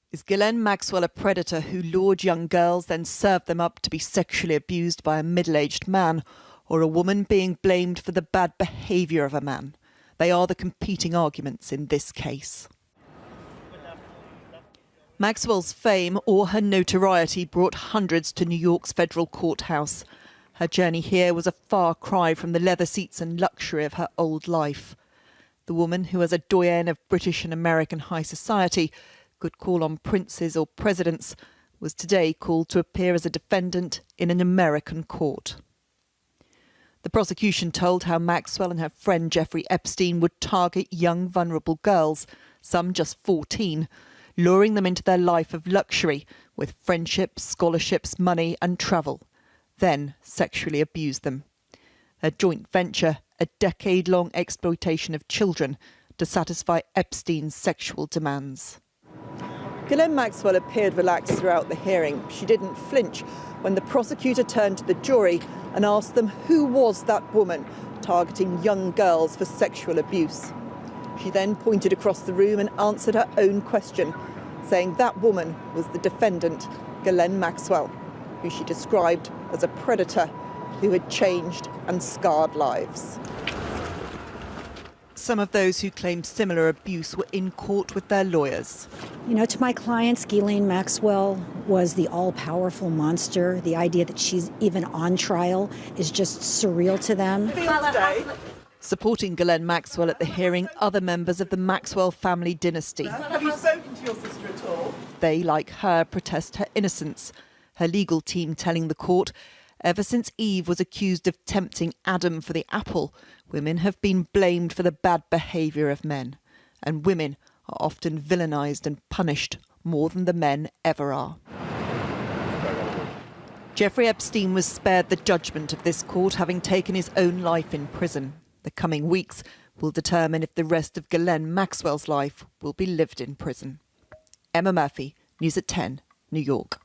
Is Ghislaine Maxwell a predator who lured young girls, then served them up to be sexually abused by a middle-aged man, or a woman being blamed for the bad behaviour of a man? They are the competing arguments in this case. Maxwell's fame or her notoriety brought hundreds to New York's federal courthouse. Her journey here was a far cry from the leather seats and luxury of her old life. The woman, who as a doyenne of British and American high society could call on princes or presidents, was today called to appear as a defendant in an American court. The prosecution told how Maxwell and her friend Jeffrey Epstein would target young vulnerable girls, some just 14, luring them into their life of luxury with friendships, scholarships, money and travel, then sexually abuse them. Their joint venture, a decade-long exploitation of children to satisfy Epstein's sexual demands. Ghislaine Maxwell appeared relaxed throughout the hearing. She didn't flinch when the prosecutor turned to the jury and asked them who was that woman targeting young girls for sexual abuse. She then pointed across the room and answered her own question, saying that woman was the defendant, Ghislaine Maxwell, who she described as a predator who had changed and scarred lives. Some of those who claimed similar abuse were in court with their lawyers. You know, to my clients, Ghislaine Maxwell was the all-powerful monster. The idea that she's even on trial is just surreal to them. Supporting Ghislaine Maxwell at the hearing, other members of the Maxwell family dynasty. Have you spoken to your sister at all? They, like her, protest her innocence. Her legal team telling the court, ever since Eve was accused of tempting Adam for the apple, women have been blamed for the bad behaviour of men. And women are often villainised and punished more than the men ever are. Jeffrey Epstein was spared the judgment of this court, having taken his own life in prison. The coming weeks will determine if the rest of Ghislaine Maxwell's life will be lived in prison. Emma Murphy, News at 10, New York.